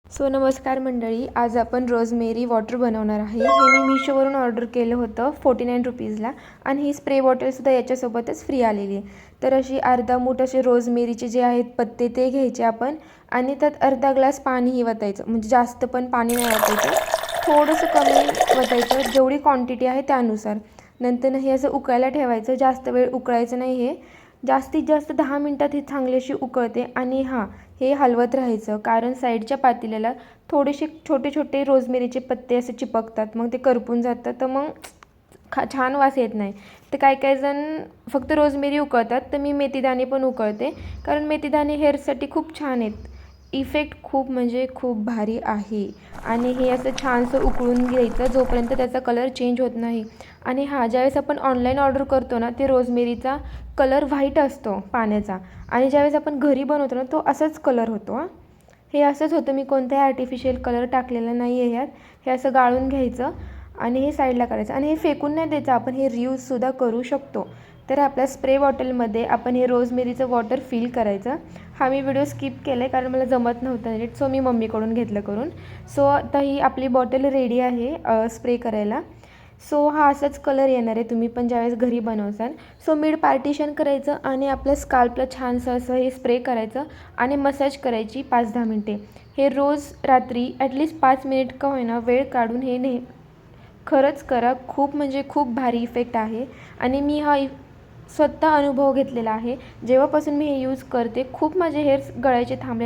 नमस्कार मंडळी, आज आपण रोजमेरी वॉटर बनवणार आहे। हे मी मीशोवरून ऑर्डर केलं होतं 49 रुपीजला आणि ही स्प्रे बॉटलसुद्धा याच्यासोबतच फ्री आलेली आहे। तर अशी अर्धा मूठ असे रोजमेरीचे जे आहेत पत्ते ते घ्यायचे आपण आणि त्यात अर्धा ग्लास पाणीही वतायचं, म्हणजे जास्त पण पाणी नाही वतायचं, थोडंसं कमी वतायचं, जेवढी क्वांटिटी आहे त्यानुसार। नंतर हे असं उकळायला ठेवायचं, जास्त वेळ उकळायचं नाही, हे जास्तीत जास्त 10 मिनिटात ही चांगली अशी उकळते। आणि हे हलवत राहायचं, कारण साईडच्या पातेल्याला थोडेसे छोटे छोटे रोजमेरीचे पत्ते असे चिपकतात, मग ते करपून जातं, तर मग छान वास येत नाही। तर काही जण फक्त रोजमेरी उकळतात, तर मी मेथीदाणे पण उकळते, कारण मेथीदाणे हेअरसाठी खूप छान आहेत, इफेक्ट खूप म्हणजे खूप भारी आहे। आणि हे असं छानसं उकळून घ्यायचं जोपर्यंत त्याचा कलर चेंज होत नाही। आणि ज्यावेळेस आपण ऑनलाईन ऑर्डर करतो ना, ते रोजमेरीचा कलर व्हाईट असतो पाण्याचा, आणि ज्यावेळेस आपण घरी बनवतो ना, तो असाच कलर होतो। हे असंच होतं, मी कोणताही आर्टिफिशियल कलर टाकलेला नाही आहे यात। हे असं गाळून घ्यायचं आणि हे साईडला करायचं, आणि हे फेकून नाही द्यायचं, आपण हे रियूजसुद्धा करू शकतो। तर आपल्या स्प्रे बॉटलमध्ये आपण हे रोजमेरीचं वॉटर फिल करायचं। मी व्हिडिओ स्किप केला आहे, कारण मला जमत नव्हतं नीट, मी मम्मीकडून घेतलं करून। आता ही आपली बॉटल रेडी आहे स्प्रे करायला। असाच कलर येणार आहे, तुम्ही पण ज्यावेळेस घरी बनवसाल। मिड पार्टिशन करायचं आणि आपल्या स्काल्पला छानसं असं हे स्प्रे करायचं आणि मसाज करायची 5-10 मिनटे। हे रोज रात्री ॲटलिस्ट 5 मिनिट का होईना वेळ काढून हे खरंच करा, खूप म्हणजे खूप भारी इफेक्ट आहे। आणि मी स्वतः अनुभव घेतलेला आहे, जेव्हापासून मी हे यूज करते खूप माझे हेअर्स गळायचे थांबले।